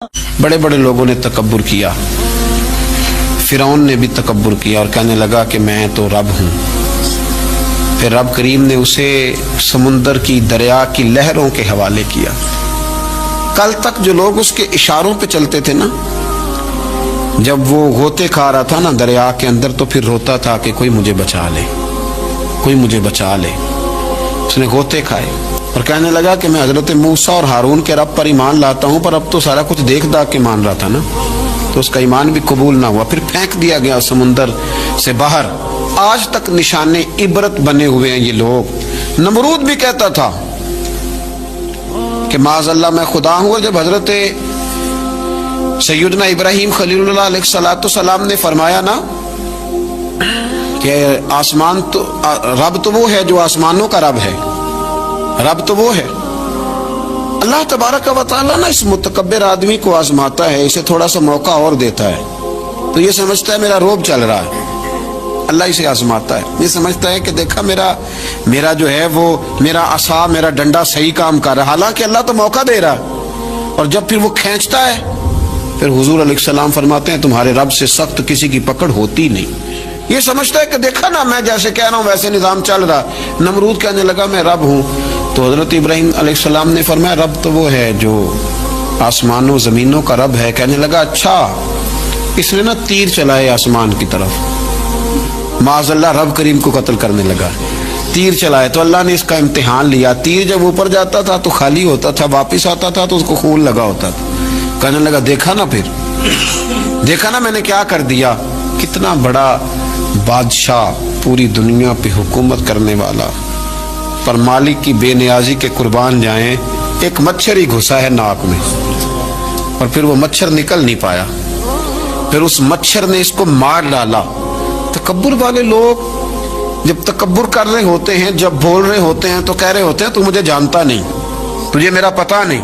बड़े बड़े लोगों ने तकब्बुर किया, फिरौन ने भी तकब्बुर किया और कहने लगा कि मैं तो रब हूँ। फिर रब करीम ने उसे समुंदर की दरिया की लहरों के हवाले किया। कल तक जो लोग उसके इशारों पे चलते थे ना, जब वो गोते खा रहा था ना दरिया के अंदर, तो फिर रोता था कि कोई मुझे बचा ले, कोई मुझे बचा ले। उसने गोते खाए और कहने लगा कि मैं हजरत मूसा और हारून के रब पर ईमान लाता हूँ, पर अब तो सारा कुछ देख दाख के मान रहा था ना, तो उसका ईमान भी कबूल ना हुआ। फिर फेंक दिया गया समुंदर से बाहर। आज तक निशाने इबरत बने हुए हैं ये लोग। नमरूद भी कहता था कि माज़अल्लाह मैं खुदा हूँ। और जब हजरत सैयदना इब्राहीम खलीलुल्लाह अलैहिस्सलाम ने फरमाया ना कि आसमान तो रब तो वो है जो आसमानों का रब है, रब तो वो है। अल्लाह तबारक व तआला ना इस मुतकब्बिर आदमी को आजमाता है, इसे थोड़ा सा मौका और देता है, तो ये समझता है मेरा रोब चल रहा है। अल्लाह इसे आजमाता है, ये समझता है कि देखा मेरा जो है वो मेरा असा, मेरा डंडा सही काम कर रहा है, हालांकि अल्लाह तो मौका दे रहा है। और जब फिर वो खींचता है, फिर हुजूर अलैहिस्सलाम फरमाते हैं तुम्हारे रब से सख्त किसी की पकड़ होती नहीं। ये समझता है कि देखा ना मैं जैसे कह रहा हूँ वैसे निजाम चल रहा। नमरूद कहने लगा मैं रब हूँ, तो हजरत इब्राहीम अलैहिस्सलाम ने फरमाया रब तो वो है जो आसमानों जमीनों का रब है। कहने लगा अच्छा। इसने ना तीर चलाए आसमान की तरफ, माज़अल्लाह रब करीम को कत्ल करने लगा। तीर चलाए तो अल्लाह ने इसका इम्तिहान लिया। तीर जब ऊपर जाता था तो खाली होता था, वापिस आता था तो उसको खून लगा होता था। कहने लगा देखा ना, फिर देखा ना मैंने क्या कर दिया। कितना बड़ा बादशाह, पूरी दुनिया पे हुकूमत करने वाला, पर मालिक की बेनियाजी के कुर्बान जाएं, एक मच्छर ही घुसा है नाक में और फिर वो मच्छर निकल नहीं पाया, फिर उस मच्छर ने इसको मार डाला। तकब्बुर वाले लोग जब तकब्बुर कर रहे होते हैं, जब बोल रहे होते हैं तो कह रहे होते हैं तू मुझे जानता नहीं, तुझे मेरा पता नहीं,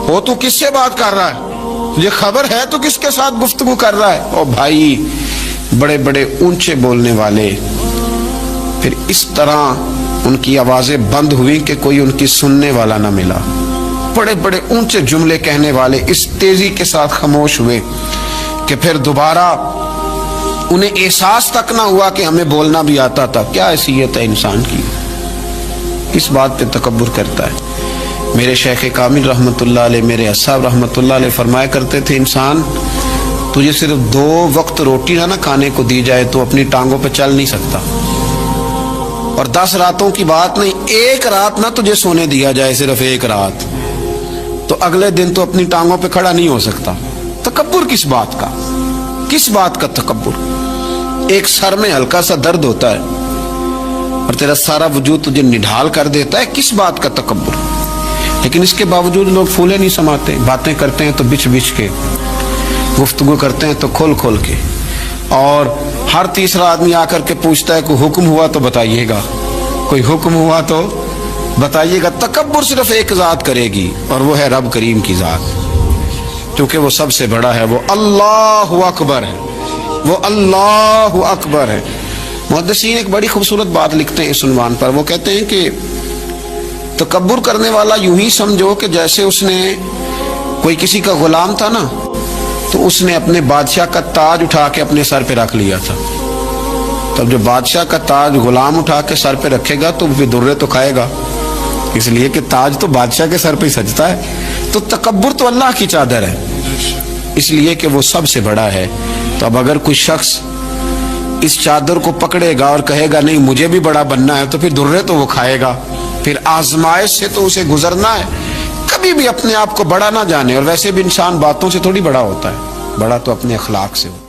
हो तू किससे बात कर रहा है, तुझे खबर है तो किसके साथ गुफ्तगू कर रहा है। ओ भाई, बड़े बड़े ऊंचे बोलने वाले, फिर इस तरह उनकी आवाजें बंद हुई कि कोई उनकी सुनने वाला ना मिला। बड़े बड़े ऊंचे जुमले कहने वाले इस तेजी के साथ खामोश हुए कि फिर दोबारा उन्हें एहसास तक ना हुआ कि हमें बोलना भी आता था। क्या हैसियत है इंसान की, इस बात पे तकब्बुर करता है। मेरे शेख कामिल रहमतुल्लाह अलैह, मेरे अस्हाब रहमतुल्लाह अलैह फरमाया करते थे इंसान तुझे सिर्फ 2 वक्त रोटी ना खाने को दी जाए तो अपनी टांगों पे चल नहीं सकता। और 10 रातों की बात नहीं, 1 रात ना तुझे सोने दिया जाए, सिर्फ 1 रात, तो अगले दिन तो अपनी टांगों पे खड़ा नहीं हो सकता। तकब्बुर किस बात का, किस बात का तकब्बुर। एक सर में हल्का सा दर्द होता है और तेरा सारा वजूद तुझे निढाल कर देता है, किस बात का तकब्बुर। लेकिन इसके बावजूद लोग फूले नहीं समाते, बातें करते हैं तो बिछ बिछ के, गुफ्तगू करते हैं तो खोल खोल के, और हर तीसरा आदमी आकर के पूछता है कोई हुक्म हुआ तो बताइएगा, कोई हुक्म हुआ तो बताइएगा। तकब्बुर सिर्फ एक ज़ात करेगी और वो है रब करीम की ज़ात, क्योंकि वो सबसे बड़ा है, वो अल्लाहु अकबर है, वो अल्लाहु अकबर है। मुहद्दिसीन एक बड़ी खूबसूरत बात लिखते हैं इस उन्वान पर। वो कहते हैं कि तकब्बुर करने वाला यूं ही समझो कि जैसे उसने कोई किसी का गुलाम था ना, तो उसने अपने बादशाह का ताज उठा के अपने सर पे रख लिया था। तब जब बादशाह का ताज गुलाम उठा के सर पे रखेगा तो फिर दुर्रे तो खाएगा, इसलिए कि ताज तो बादशाह के सर पे ही सजता है। तो तकब्बुर तो अल्लाह की चादर है, इसलिए कि वो सबसे बड़ा है। तो अब अगर कोई शख्स इस चादर को पकड़ेगा और कहेगा नहीं मुझे भी बड़ा बनना है, तो फिर दुर्रे तो वो खाएगा, फिर आजमाइश से तो उसे गुजरना है। कभी भी अपने आप को बड़ा ना जाने, और वैसे भी इंसान बातों से थोड़ी बड़ा होता है, बड़ा तो अपने अखलाक से होता है।